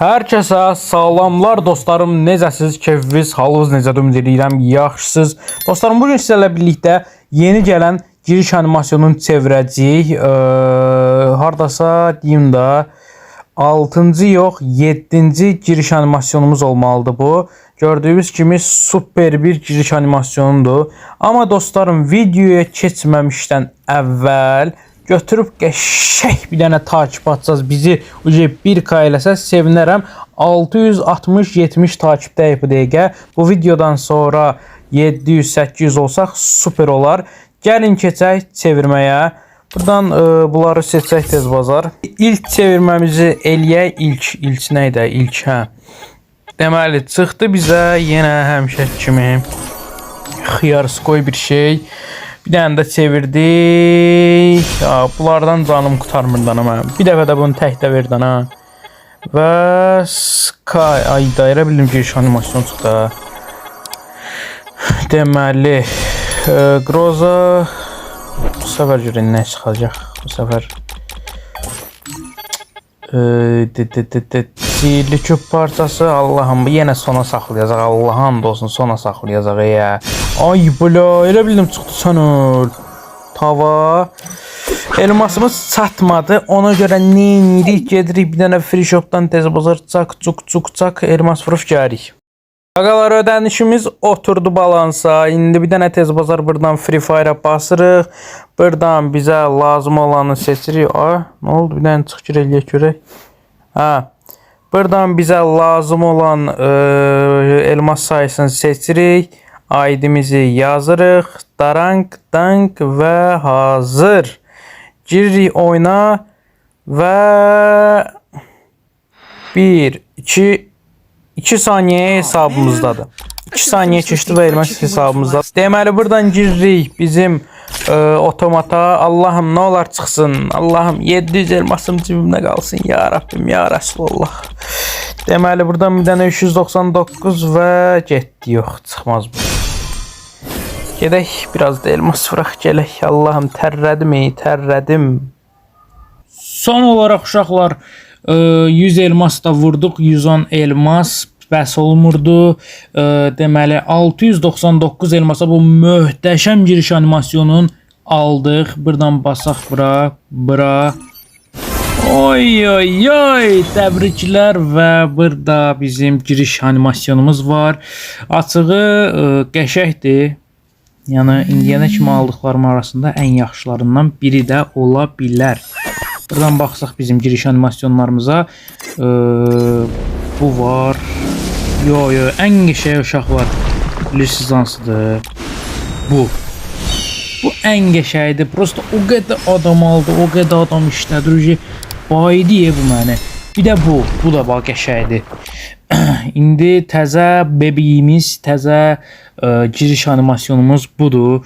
Hər kəsə salamlar dostlarım, necəsiz, keyfiniz, halınız necədir, ümid edirəm yaxşısınız. Dostlarım, bugün sizlərlə birlikdə yeni gələn giriş animasyonunu çevirəcəyik. Hardasa deyim də 6-cı yox, 7-ci giriş animasyonumuz olmalıdır bu. Gördüyünüz kimi super bir giriş animasyonudur. Amma dostlarım, videoya keçməmişdən əvvəl götürüb qəşəng bir dənə takip atacağız. Bizi bir eləsəz sevinərəm. 660-70 takipdəyik bu dəqiqə. Bu videodan sonra 700-800 olsaq super olar. Gəlin keçək çevirməyə. Buradan bunları seçək tez bazar. İlk çevirməmizi eləyək. İlk neydə? İlk hə. Deməli çıxdı bizə yenə həmişə kimi xiyarskoy bir şey. Bir dənə də çevirdik. Bunlardan canım qurtarmırdan ama. Bir dəfə də bunu təkdə verdən ha. Və Sky. Ay dairə bildim ki animasyon çıxdı. Deməli Groza bu səfər görün nə çıxacaq. Bu səfər sihirli küp parçası. Allah'ım yenə sona saxlayacaq. Allah'ım olsun sona saxlayacaq ya. Ay bula elə bildim çıxdı sanır. Tava. Elmasımız çatmadı. Ona görə nə edirik? Gedirik bir dənə free shopdan tez bazar çak elmas vurub gəlirik. Ağalar, ödənişimiz oturdu balansa. İndi bir dənə tez bazar buradan Free Fire'a basırıq. Buradan bizə lazım olanı seçirik. Nə oldu? Bir dənə çıx girək görək. Buradan bizə lazım olan elmas sayısını seçirik. ID'mizi yazırıq. Dank və hazır. Giririk oyuna və 2 saniye hesabımızdadır. 2 saniye keçdi və elmas hesabımızda. Deməli buradan giririk bizim otomata. Allah'ım ne olar çıxsın. Allah'ım 700 elmasım cibimdə qalsın. Ya Rabbim, ya Resulullah. Deməli buradan bir dənə 399 və getdi. Yox, çıxmaz bu. Gedək biraz da elmas vuraq gələk. Allah'ım tərrədim. Son olaraq uşaqlar 100 elmas da vurduq. 110 elmas bəs olmurdu. Deməli 699 elmasa bu möhtəşəm giriş animasyonunu aldıq. Buradan basaq bura. Oy, təbriklər və burada bizim giriş animasyonumuz var. Açığı qəşəngdir. Yəni indiyənə kimi aldıqlarım arasında ən yaxşılarından biri də ola bilər. Buradan baxsaq bizim giriş animasyonlarımıza bu var. Yo, ən qəşəng uşaqlar lüsizansıdır. Bu ən qəşəngdir. Prosta o qədər adam aldı, o qədər adam işlədir. Baydı bu mənə. Bir də bu da bax qəşəngdir. İndi təzə bebiyimiz, təzə giriş animasyonumuz budur.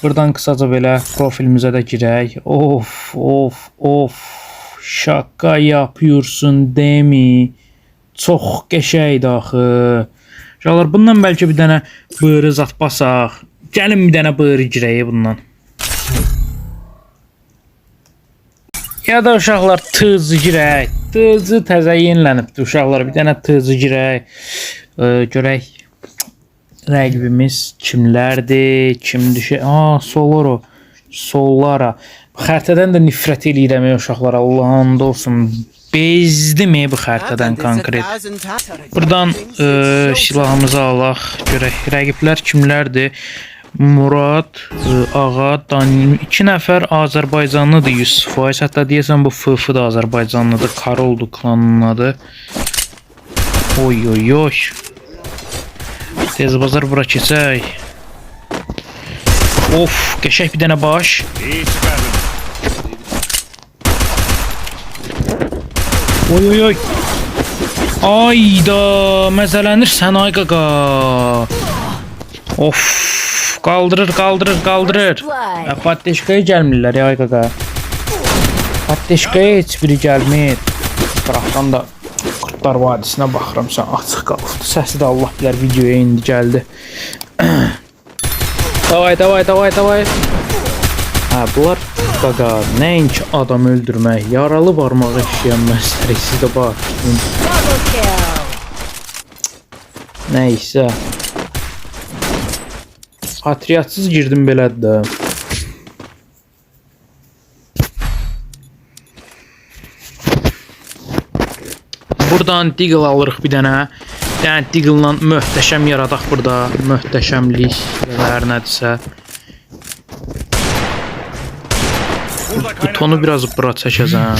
Buradan kısaca belə profilimizə də girək. Of. Şaka yapıyorsun demi. Çox qəşəngdir axı. Uşaqlar, bundan bəlkə bir dənə bığırı zat basaq. Gəlin bir dənə bığırı girək bundan. Ya da uşaqlar tığızı girək. Tığızı təzə yenilənibdir uşaqlar. Bir dənə tığızı girək. Görək rəqibimiz kimlərdir? Kimdir? Sollara. Xəritədən də nifrət eləyirəm uşaqlar. Allah'ın da olsun. Bezdi mi bu xəritədən konkret? Buradan silahımızı alaq. Görək rəqiblər kimlərdir? Murad, Ağa, Daniel. 2 nəfər Azərbaycanlıdır 100%. Hətta deyəsən bu FF da Azərbaycanlıdır. Karoldu klanının adı. Oy. Tez bazar bura keçək. Of, qəşəng bir dənə baş. Oy. Ayda məzələnirsən ay qaqa. Of. Kaldırır. Patteşkaya gəlmirlər ya ay qaqa. Patteşkaya heç biri gəlmir. Qıraqdan da Qurtlar Vadisinə baxıram, sən açıq qalıbdı. Səsi də Allah bilər videoya indi gəldi. Davay. Hə, bunlar qaqa, nəinki adam öldürmək, yaralı barmağı işləyən məsələ, siz də bax. Nəysə. Patriotsız girdim belədir də. Buradan Deagle alırıq bir dənə. Yəni Deagle-la möhtəşəm yaradaq burada. Möhtəşəmlik nələr nədirsə. Butonu biraz bura çəkəcəm.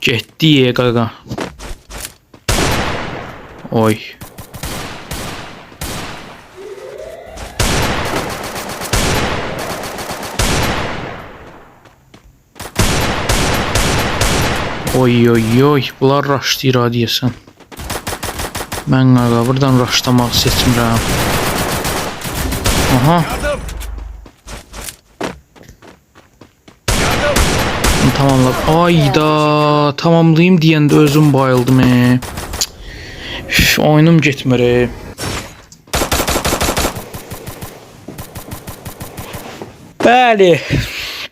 Getdi qaqa. Oy. Oy oy oy, bunlar raşlayır deyəsən. Mən qaqa buradan raşlamaq seçmirəm. Aha. Tamamla. Ayda tamamlayayım deyəndə özüm bayıldım. Oyunum getmir. Bəli.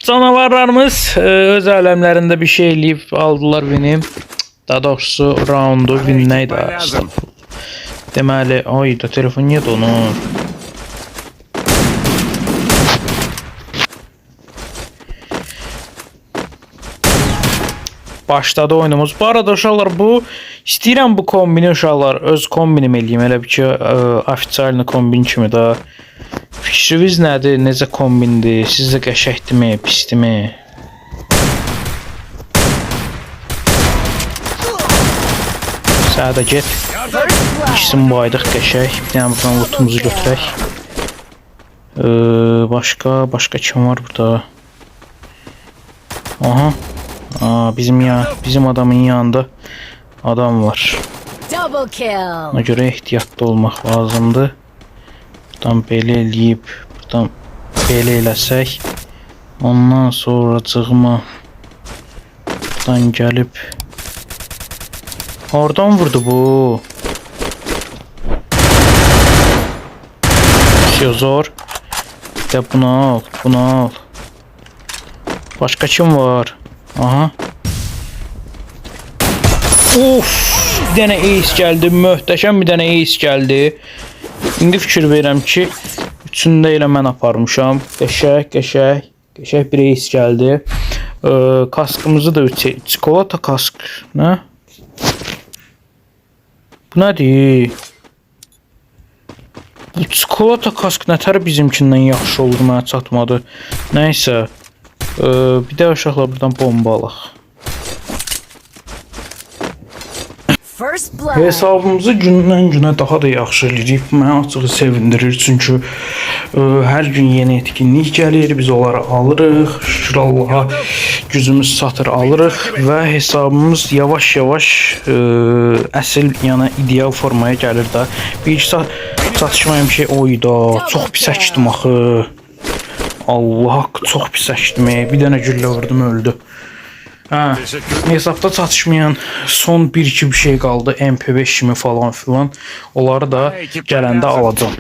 Canavarlarımız öz aləmlərində bir şey eləyib aldılar beni. Daha doğrusu roundu winləydi. Deməli, ayda telefon niyə donur? Başladı oyunumuz. Bu arada uşaqlar, bu istəyirəm bu kombini uşaqlar öz kombinim eləyim. Elə bir ki, oficialni kombin kimi də. Fikriniz nədir? Necə kombindir? Sizcə qəşəngdirmi, pisdirmi? Sədə get. İkisini baydıq qəşəng. Bir dənə buradan lootumuzu götürək. Başqa kim var burada? Aha. Bizim adamın yanında adam var. Ona göre ehtiyatlı olmaq lazımdır. Buradan belə eləyib, buradan belə eləsək, ondan sonra cığma buradan gəlib. Oradan vurdu bu. Şey zor. Bir de bunu al. Başka kim var? Aha. Of, bir dənə ace gəldi, möhtəşəm bir dənə ace gəldi. İndi fikir verirəm ki, üçünü də elə mən aparmışam. Qəşəng bir ace gəldi. Kaskımızı da çikolata kask, nə? Bu nədir? Bu çikolata kask nətər bizimkindən yaxşı oldu, mənə çatmadı. Nəysə. Bir də uşaqlar buradan bomba alaq. Hesabımızı gündən günə daha da yaxşı edirik. Məni açığı sevindirir. Çünki hər gün yeni etkinlik gəlir. Biz onları alırıq. Şükür Allaha gücümüz çatır alırıq. Və hesabımız yavaş-yavaş əsl, yəni ideal formaya gəlir də. Bir iki çatışmayım ki, oyda çox pis əkdim axı. Allah haqqı çox pis əkdim. Bir dənə güllə vurdum, öldü. Hesabda çatışmayan son 1-2 bir şey qaldı. MP5 kimi falan filan. Onları da gələndə alacağım.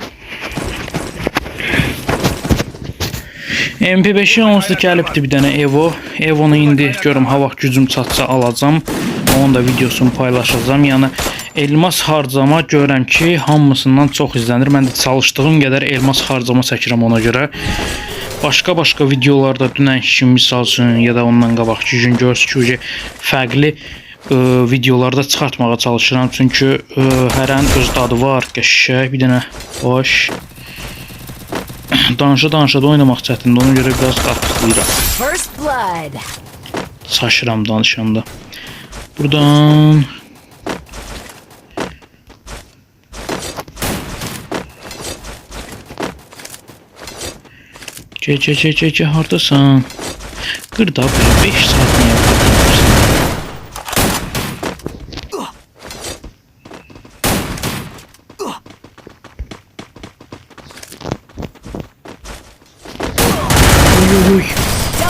MP5'in onsuz da gəlibdi bir dənə Evo. Evo'nu indi görüm ha vaxt gücüm çatsa alacağım. Onun da videosunu paylaşacağım. Yəni elmas harcama görürəm ki, hamısından çox izlənir. Mən də çalışdığım qədər elmas harcama çəkirəm ona görə. Başqa videolarda dünən kimi misal üçün ya da ondan qabaqki gün görürsünüz ki, fərqli videolarda çıxartmağa çalışıram. Çünki hərənin öz dadı var. Qəşəng bir dənə boş. Danışa da oynamaq çətindir. Ona görə biraz artıqlayıram. Saşıram danışanda. Buradan hardasan? Qırda 5 saat niyə qırmışsın?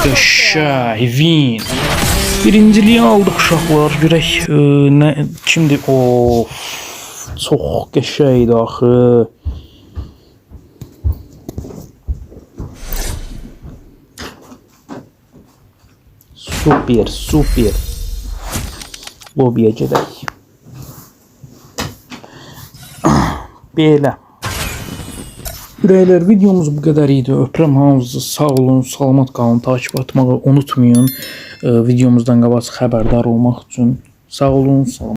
Qəşəng, win. Birinciliyi aldıq uşaqlar. Görək kimdir? Of, çox qəşəngdir axı. Super, super. Lobiyə gedək. Belə. Ürəklər, videomuz bu qədər idi. Öpürəm hamınızı. Sağ olun, salamat qalın. Takip etməyi unutmayın. Videomuzdan qabaq xəbərdar olmaq üçün. Sağ olun, salamat.